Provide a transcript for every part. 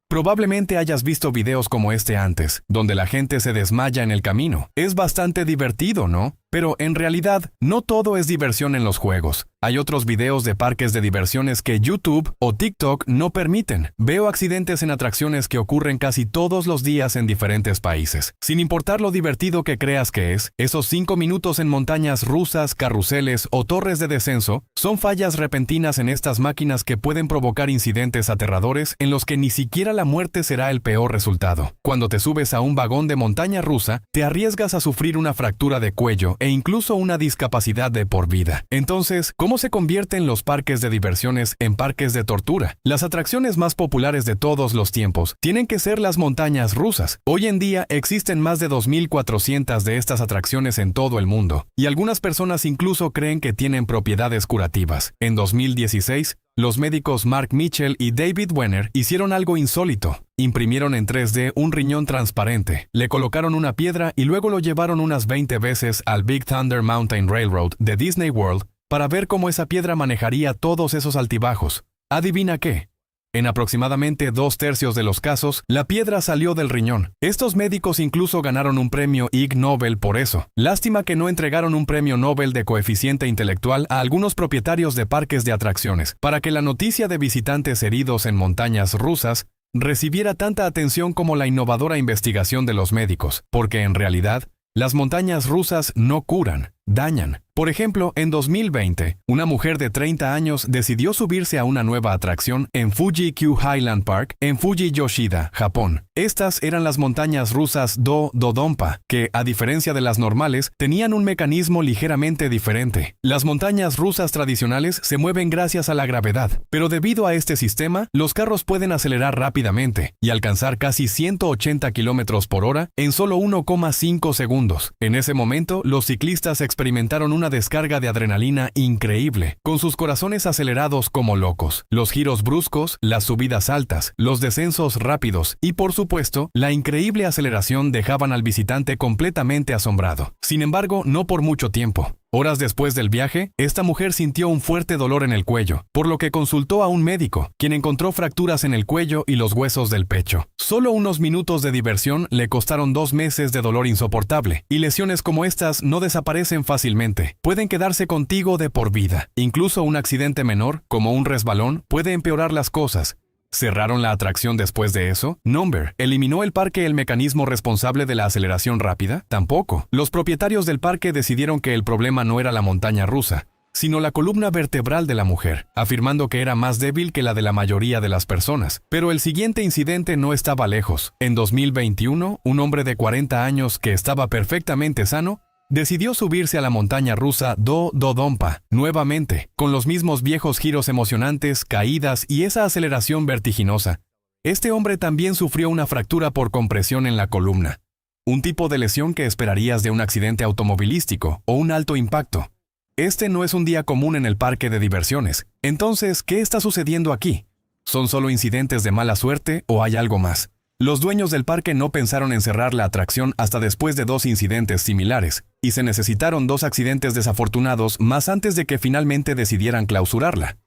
Probablemente hayas visto videos como este antes, donde la gente se desmaya en el camino. Es bastante divertido, ¿no? Pero en realidad, no todo es diversión en los juegos. Hay otros videos de parques de diversiones que YouTube o TikTok no permiten. Veo accidentes en atracciones que ocurren casi todos los días en diferentes países. Sin importar lo divertido que creas que es, esos 5 minutos en montañas rusas, carruseles o torres de descenso son fallas repentinas en estas máquinas que pueden provocar incidentes aterradores en los que ni siquiera la muerte será el peor resultado. Cuando te subes a un vagón de montaña rusa, te arriesgas a sufrir una fractura de cuello e incluso una discapacidad de por vida. Entonces, ¿cómo se convierten los parques de diversiones en parques de tortura? Las atracciones más populares de todos los tiempos tienen que ser las montañas rusas. Hoy en día existen más de 2.400 de estas atracciones en todo el mundo, y algunas personas incluso creen que tienen propiedades curativas. En 2016, los médicos Mark Mitchell y David Wenner hicieron algo insólito. Imprimieron en 3D un riñón transparente, le colocaron una piedra y luego lo llevaron unas 20 veces al Big Thunder Mountain Railroad de Disney World para ver cómo esa piedra manejaría todos esos altibajos. ¿Adivina qué? En aproximadamente 2/3 de los casos, la piedra salió del riñón. Estos médicos incluso ganaron un premio Ig Nobel por eso. Lástima que no entregaron un premio Nobel de coeficiente intelectual a algunos propietarios de parques de atracciones, para que la noticia de visitantes heridos en montañas rusas recibiera tanta atención como la innovadora investigación de los médicos, porque en realidad, las montañas rusas no curan, dañan. Por ejemplo, en 2020, una mujer de 30 años decidió subirse a una nueva atracción en Fuji-Q Highland Park, en Fuji-Yoshida, Japón. Estas eran las montañas rusas Dodonpa, que, a diferencia de las normales, tenían un mecanismo ligeramente diferente. Las montañas rusas tradicionales se mueven gracias a la gravedad, pero debido a este sistema, los carros pueden acelerar rápidamente y alcanzar casi 180 km por hora en solo 1,5 segundos. En ese momento, los ciclistas experimentaron una descarga de adrenalina increíble, con sus corazones acelerados como locos, los giros bruscos, las subidas altas, los descensos rápidos y, por supuesto, la increíble aceleración dejaban al visitante completamente asombrado. Sin embargo, no por mucho tiempo. Horas después del viaje, esta mujer sintió un fuerte dolor en el cuello, por lo que consultó a un médico, quien encontró fracturas en el cuello y los huesos del pecho. Solo unos minutos de diversión le costaron 2 meses de dolor insoportable, y lesiones como estas no desaparecen fácilmente. Pueden quedarse contigo de por vida. Incluso un accidente menor, como un resbalón, puede empeorar las cosas. ¿Cerraron la atracción después de eso? Number. ¿Eliminó el parque el mecanismo responsable de la aceleración rápida? Tampoco. Los propietarios del parque decidieron que el problema no era la montaña rusa, sino la columna vertebral de la mujer, afirmando que era más débil que la de la mayoría de las personas. Pero el siguiente incidente no estaba lejos. En 2021, un hombre de 40 años que estaba perfectamente sano, decidió subirse a la montaña rusa Dodonpa nuevamente, con los mismos viejos giros emocionantes, caídas y esa aceleración vertiginosa. Este hombre también sufrió una fractura por compresión en la columna, un tipo de lesión que esperarías de un accidente automovilístico o un alto impacto. Este no es un día común en el parque de diversiones. Entonces, ¿qué está sucediendo aquí? ¿Son solo incidentes de mala suerte o hay algo más? Los dueños del parque no pensaron en cerrar la atracción hasta después de 2 incidentes similares, y se necesitaron 2 accidentes desafortunados más antes de que finalmente decidieran clausurarla.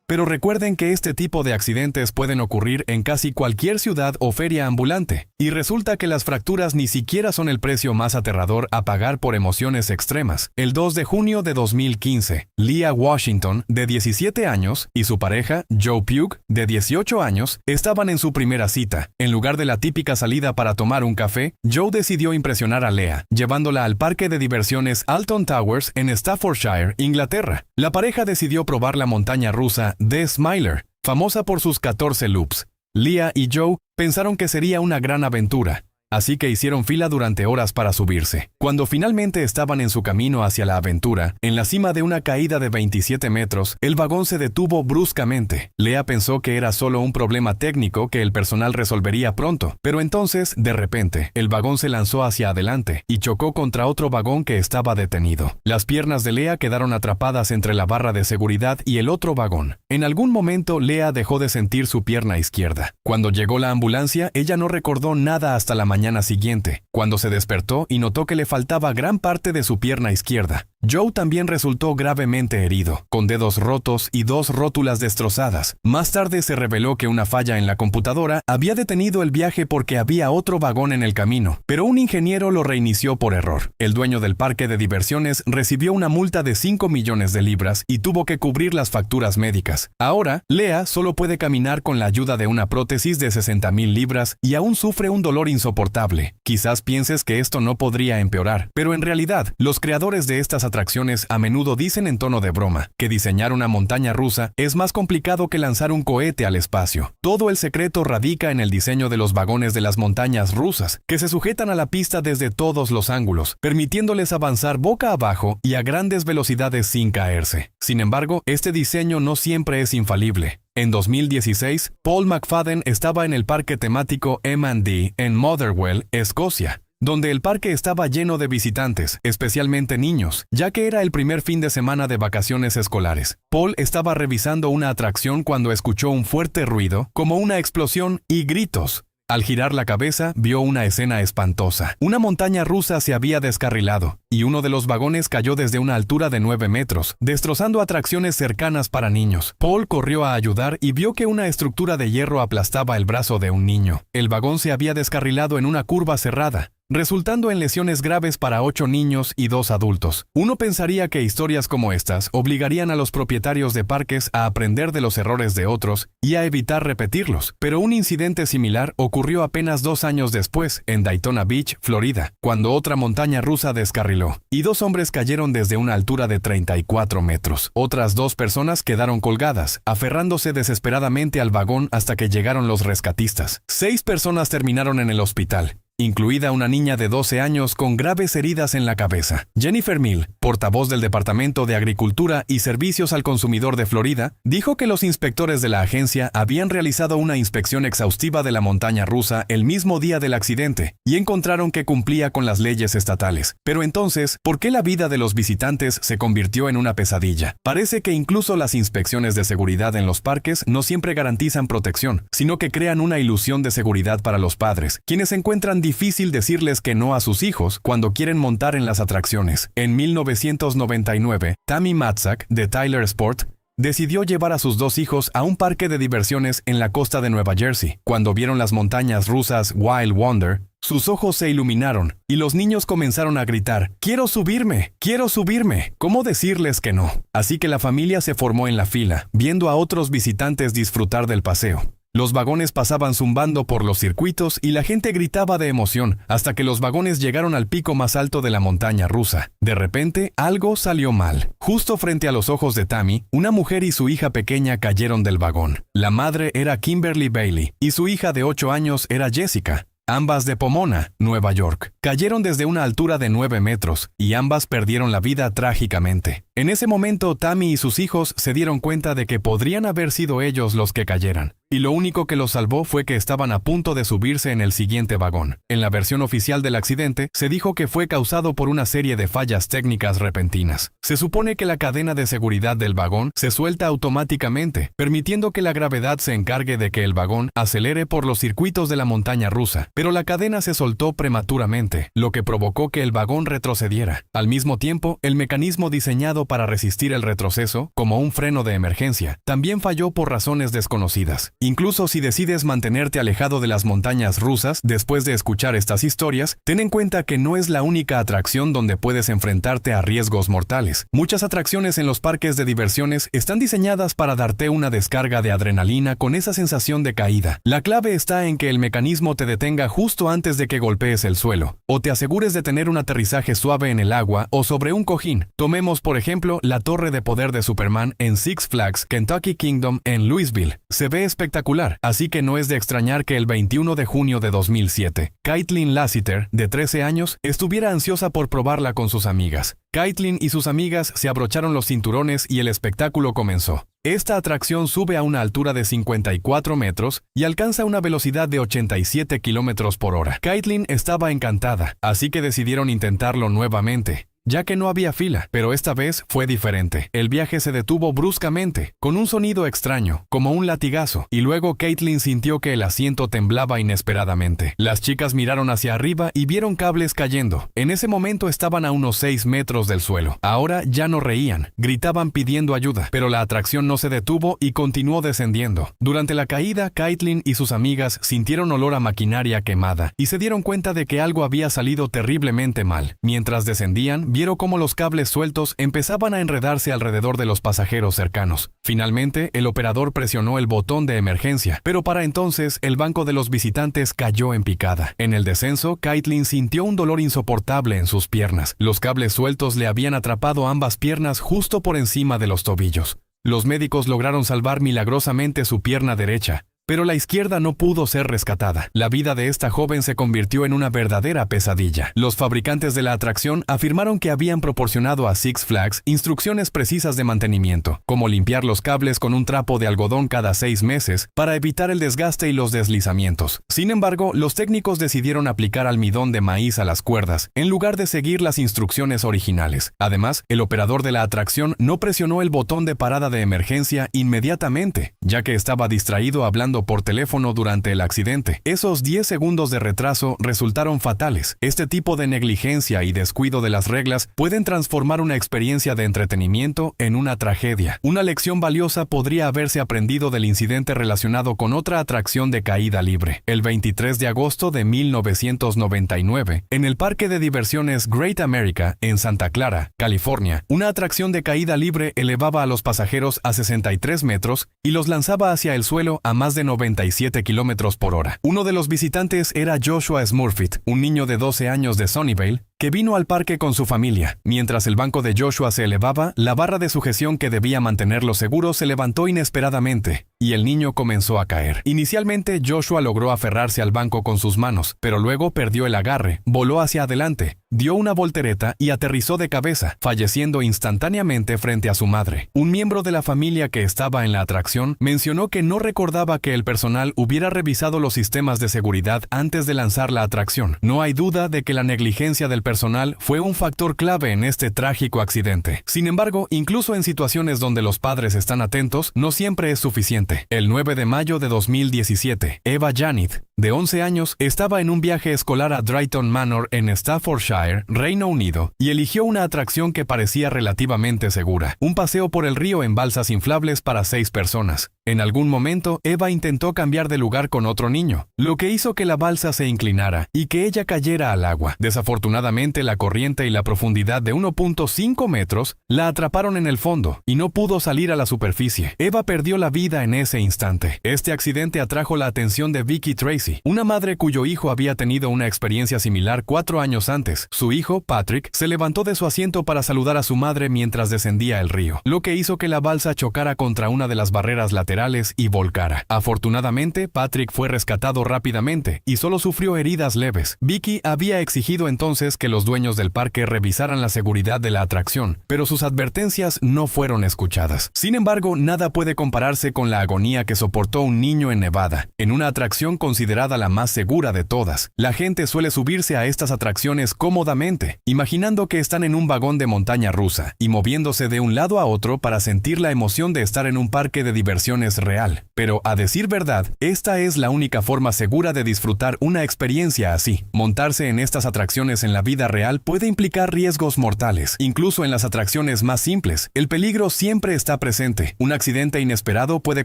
Pero recuerden que este tipo de accidentes pueden ocurrir en casi cualquier ciudad o feria ambulante, y resulta que las fracturas ni siquiera son el precio más aterrador a pagar por emociones extremas. El 2 de junio de 2015, Leah Washington, de 17 años, y su pareja, Joe Pugh, de 18 años, estaban en su primera cita. En lugar de la típica salida para tomar un café, Joe decidió impresionar a Leah, llevándola al parque de diversiones Alton Towers en Staffordshire, Inglaterra. La pareja decidió probar la montaña rusa The Smiler, famosa por sus 14 loops. Leah y Joe pensaron que sería una gran aventura, así que hicieron fila durante horas para subirse. Cuando finalmente estaban en su camino hacia la aventura, en la cima de una caída de 27 metros, el vagón se detuvo bruscamente. Leah pensó que era solo un problema técnico que el personal resolvería pronto, pero entonces, de repente, el vagón se lanzó hacia adelante y chocó contra otro vagón que estaba detenido. Las piernas de Leah quedaron atrapadas entre la barra de seguridad y el otro vagón. En algún momento, Leah dejó de sentir su pierna izquierda. Cuando llegó la ambulancia, ella no recordó nada hasta la mañana siguiente, cuando se despertó y notó que le faltaba gran parte de su pierna izquierda. Joe también resultó gravemente herido, con dedos rotos y 2 rótulas destrozadas. Más tarde se reveló que una falla en la computadora había detenido el viaje porque había otro vagón en el camino, pero un ingeniero lo reinició por error. El dueño del parque de diversiones recibió una multa de 5 millones de libras y tuvo que cubrir las facturas médicas. Ahora, Lea solo puede caminar con la ayuda de una prótesis de 60,000 libras y aún sufre un dolor insoportable. Quizás pienses que esto no podría empeorar, pero en realidad, los creadores de estas atracciones a menudo dicen en tono de broma que diseñar una montaña rusa es más complicado que lanzar un cohete al espacio. Todo el secreto radica en el diseño de los vagones de las montañas rusas, que se sujetan a la pista desde todos los ángulos, permitiéndoles avanzar boca abajo y a grandes velocidades sin caerse. Sin embargo, este diseño no siempre es infalible. En 2016, Paul McFadden estaba en el parque temático M&D en Motherwell, Escocia, donde el parque estaba lleno de visitantes, especialmente niños, ya que era el primer fin de semana de vacaciones escolares. Paul estaba revisando una atracción cuando escuchó un fuerte ruido, como una explosión y gritos. Al girar la cabeza, vio una escena espantosa. Una montaña rusa se había descarrilado, y uno de los vagones cayó desde una altura de 9 metros, destrozando atracciones cercanas para niños. Paul corrió a ayudar y vio que una estructura de hierro aplastaba el brazo de un niño. El vagón se había descarrilado en una curva cerrada, resultando en lesiones graves para 8 niños y 2 adultos. Uno pensaría que historias como estas obligarían a los propietarios de parques a aprender de los errores de otros y a evitar repetirlos, pero un incidente similar ocurrió apenas 2 años después en Daytona Beach, Florida, cuando otra montaña rusa descarriló, y 2 hombres cayeron desde una altura de 34 metros. Otras 2 personas quedaron colgadas, aferrándose desesperadamente al vagón hasta que llegaron los rescatistas. 6 personas terminaron en el hospital, incluida una niña de 12 años con graves heridas en la cabeza. Jennifer Mill, portavoz del Departamento de Agricultura y Servicios al Consumidor de Florida, dijo que los inspectores de la agencia habían realizado una inspección exhaustiva de la montaña rusa el mismo día del accidente y encontraron que cumplía con las leyes estatales. Pero entonces, ¿por qué la vida de los visitantes se convirtió en una pesadilla? Parece que incluso las inspecciones de seguridad en los parques no siempre garantizan protección, sino que crean una ilusión de seguridad para los padres, quienes encuentran difícil decirles que no a sus hijos cuando quieren montar en las atracciones. En 1999, Tammy Matzak, de Tyler Sport, decidió llevar a sus 2 hijos a un parque de diversiones en la costa de Nueva Jersey. Cuando vieron las montañas rusas Wild Wonder, sus ojos se iluminaron y los niños comenzaron a gritar: ¡Quiero subirme! ¡Quiero subirme! ¿Cómo decirles que no? Así que la familia se formó en la fila, viendo a otros visitantes disfrutar del paseo. Los vagones pasaban zumbando por los circuitos y la gente gritaba de emoción hasta que los vagones llegaron al pico más alto de la montaña rusa. De repente, algo salió mal. Justo frente a los ojos de Tammy, una mujer y su hija pequeña cayeron del vagón. La madre era Kimberly Bailey y su hija de 8 años era Jessica, ambas de Pomona, Nueva York. Cayeron desde una altura de 9 metros y ambas perdieron la vida trágicamente. En ese momento, Tammy y sus hijos se dieron cuenta de que podrían haber sido ellos los que cayeran, y lo único que los salvó fue que estaban a punto de subirse en el siguiente vagón. En la versión oficial del accidente, se dijo que fue causado por una serie de fallas técnicas repentinas. Se supone que la cadena de seguridad del vagón se suelta automáticamente, permitiendo que la gravedad se encargue de que el vagón acelere por los circuitos de la montaña rusa, pero la cadena se soltó prematuramente, lo que provocó que el vagón retrocediera. Al mismo tiempo, el mecanismo diseñado para resistir el retroceso, como un freno de emergencia, también falló por razones desconocidas. Incluso si decides mantenerte alejado de las montañas rusas después de escuchar estas historias, ten en cuenta que no es la única atracción donde puedes enfrentarte a riesgos mortales. Muchas atracciones en los parques de diversiones están diseñadas para darte una descarga de adrenalina con esa sensación de caída. La clave está en que el mecanismo te detenga justo antes de que golpees el suelo, o te asegures de tener un aterrizaje suave en el agua o sobre un cojín. Tomemos, por ejemplo, la torre de poder de Superman en Six Flags Kentucky Kingdom en Louisville. Se ve espectacular, así que no es de extrañar que el 21 de junio de 2007, Caitlin Lassiter, de 13 años, estuviera ansiosa por probarla con sus amigas. Caitlin y sus amigas se abrocharon los cinturones y el espectáculo comenzó. Esta atracción sube a una altura de 54 metros y alcanza una velocidad de 87 kilómetros por hora. Caitlin estaba encantada, así que decidieron intentarlo nuevamente. ya que no había fila, pero esta vez fue diferente. El viaje se detuvo bruscamente, con un sonido extraño, como un latigazo, y luego Caitlin sintió que el asiento temblaba inesperadamente. Las chicas miraron hacia arriba y vieron cables cayendo. En ese momento estaban a unos 6 metros del suelo. Ahora ya no reían, gritaban pidiendo ayuda, pero la atracción no se detuvo y continuó descendiendo. Durante la caída, Caitlin y sus amigas sintieron olor a maquinaria quemada y se dieron cuenta de que algo había salido terriblemente mal. Mientras descendían, vieron cómo los cables sueltos empezaban a enredarse alrededor de los pasajeros cercanos. Finalmente, el operador presionó el botón de emergencia, pero para entonces el banco de los visitantes cayó en picada. En el descenso, Caitlin sintió un dolor insoportable en sus piernas. Los cables sueltos le habían atrapado ambas piernas justo por encima de los tobillos. Los médicos lograron salvar milagrosamente su pierna derecha, pero la izquierda no pudo ser rescatada. La vida de esta joven se convirtió en una verdadera pesadilla. Los fabricantes de la atracción afirmaron que habían proporcionado a Six Flags instrucciones precisas de mantenimiento, como limpiar los cables con un trapo de algodón cada 6 meses para evitar el desgaste y los deslizamientos. Sin embargo, los técnicos decidieron aplicar almidón de maíz a las cuerdas, en lugar de seguir las instrucciones originales. Además, el operador de la atracción no presionó el botón de parada de emergencia inmediatamente, ya que estaba distraído hablando por teléfono durante el accidente. Esos 10 segundos de retraso resultaron fatales. Este tipo de negligencia y descuido de las reglas pueden transformar una experiencia de entretenimiento en una tragedia. Una lección valiosa podría haberse aprendido del incidente relacionado con otra atracción de caída libre. El 23 de agosto de 1999, en el parque de diversiones Great America, en Santa Clara, California, una atracción de caída libre elevaba a los pasajeros a 63 metros y los lanzaba hacia el suelo a más de 97 kilómetros por hora. Uno de los visitantes era Joshua Smurfit, un niño de 12 años de Sunnyvale, que vino al parque con su familia. Mientras el banco de Joshua se elevaba, la barra de sujeción que debía mantenerlo seguro se levantó inesperadamente, y el niño comenzó a caer. Inicialmente, Joshua logró aferrarse al banco con sus manos, pero luego perdió el agarre, voló hacia adelante, dio una voltereta y aterrizó de cabeza, falleciendo instantáneamente frente a su madre. Un miembro de la familia que estaba en la atracción mencionó que no recordaba que el personal hubiera revisado los sistemas de seguridad antes de lanzar la atracción. No hay duda de que la negligencia del personal fue un factor clave en este trágico accidente. Sin embargo, incluso en situaciones donde los padres están atentos, no siempre es suficiente. El 9 de mayo de 2017, Eva Janith, de 11 años, estaba en un viaje escolar a Drayton Manor en Staffordshire, Reino Unido, y eligió una atracción que parecía relativamente segura, un paseo por el río en balsas inflables para 6 personas. En algún momento, Eva intentó cambiar de lugar con otro niño, lo que hizo que la balsa se inclinara y que ella cayera al agua. Desafortunadamente, la corriente y la profundidad de 1.5 metros la atraparon en el fondo y no pudo salir a la superficie. Eva perdió la vida en ese instante. Este accidente atrajo la atención de Vicky Tracy, una madre cuyo hijo había tenido una experiencia similar 4 años antes. Su hijo, Patrick, se levantó de su asiento para saludar a su madre mientras descendía el río, lo que hizo que la balsa chocara contra una de las barreras laterales y volcara. Afortunadamente, Patrick fue rescatado rápidamente y solo sufrió heridas leves. Vicky había exigido entonces que los dueños del parque revisaran la seguridad de la atracción, pero sus advertencias no fueron escuchadas. Sin embargo, nada puede compararse con la agonía que soportó un niño en Nevada, en una atracción considerada la más segura de todas. La gente suele subirse a estas atracciones cómodamente, imaginando que están en un vagón de montaña rusa y moviéndose de un lado a otro para sentir la emoción de estar en un parque de diversiones real. Pero, a decir verdad, esta es la única forma segura de disfrutar una experiencia así. Montarse en estas atracciones en la vida real puede implicar riesgos mortales. Incluso en las atracciones más simples, el peligro siempre está presente. Un accidente inesperado puede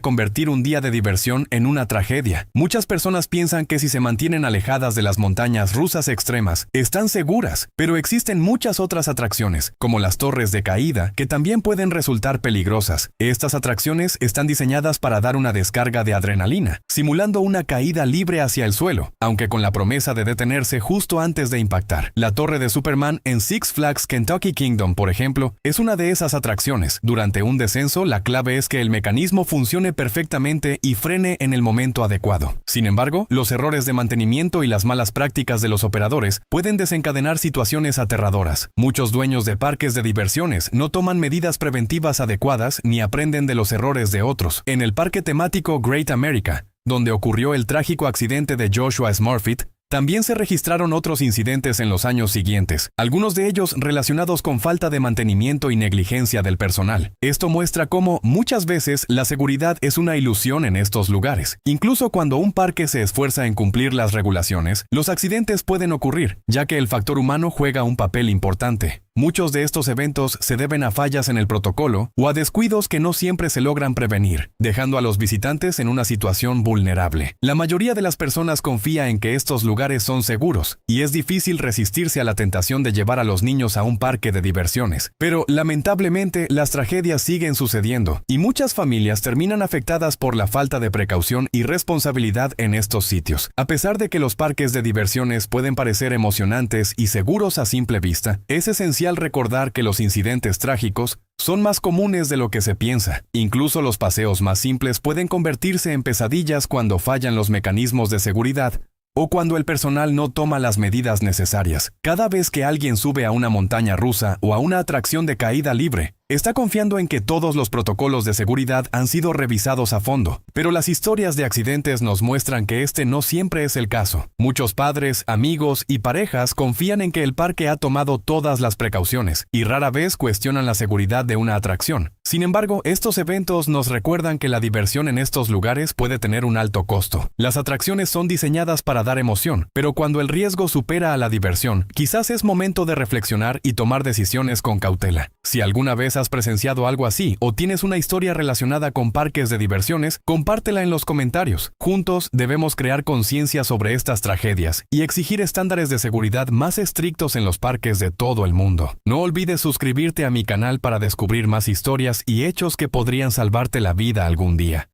convertir un día de diversión en una tragedia. Muchas personas piensan que si se mantienen alejadas de las montañas rusas extremas, están seguras, pero existen muchas otras atracciones, como las torres de caída, que también pueden resultar peligrosas. Estas atracciones están diseñadas para dar una descarga de adrenalina, simulando una caída libre hacia el suelo, aunque con la promesa de detenerse justo antes de impactar. La torre de Superman en Six Flags Kentucky Kingdom, por ejemplo, es una de esas atracciones. Durante un descenso, la clave es que el mecanismo funcione perfectamente y frene en el momento adecuado. Sin embargo, los errores de mantenimiento y las malas prácticas de los operadores pueden desencadenar situaciones aterradoras. Muchos dueños de parques de diversiones no toman medidas preventivas adecuadas ni aprenden de los errores de otros. En el parque temático Great America, donde ocurrió el trágico accidente de Joshua Smurfit, También se registraron otros incidentes en los años siguientes, algunos de ellos relacionados con falta de mantenimiento y negligencia del personal. Esto muestra cómo, muchas veces, la seguridad es una ilusión en estos lugares. Incluso cuando un parque se esfuerza en cumplir las regulaciones, los accidentes pueden ocurrir, ya que el factor humano juega un papel importante. Muchos de estos eventos se deben a fallas en el protocolo o a descuidos que no siempre se logran prevenir, dejando a los visitantes en una situación vulnerable. La mayoría de las personas confía en que estos lugares son seguros, y es difícil resistirse a la tentación de llevar a los niños a un parque de diversiones. Pero, lamentablemente, las tragedias siguen sucediendo, y muchas familias terminan afectadas por la falta de precaución y responsabilidad en estos sitios. A pesar de que los parques de diversiones pueden parecer emocionantes y seguros a simple vista, es esencial recordar que los incidentes trágicos son más comunes de lo que se piensa. Incluso los paseos más simples pueden convertirse en pesadillas cuando fallan los mecanismos de seguridad o cuando el personal no toma las medidas necesarias. Cada vez que alguien sube a una montaña rusa o a una atracción de caída libre, está confiando en que todos los protocolos de seguridad han sido revisados a fondo, pero las historias de accidentes nos muestran que este no siempre es el caso. Muchos padres, amigos y parejas confían en que el parque ha tomado todas las precauciones y rara vez cuestionan la seguridad de una atracción. Sin embargo, estos eventos nos recuerdan que la diversión en estos lugares puede tener un alto costo. Las atracciones son diseñadas para dar emoción, pero cuando el riesgo supera a la diversión, quizás es momento de reflexionar y tomar decisiones con cautela. Si alguna vez has presenciado algo así o tienes una historia relacionada con parques de diversiones, compártela en los comentarios. Juntos debemos crear conciencia sobre estas tragedias y exigir estándares de seguridad más estrictos en los parques de todo el mundo. No olvides suscribirte a mi canal para descubrir más historias y hechos que podrían salvarte la vida algún día.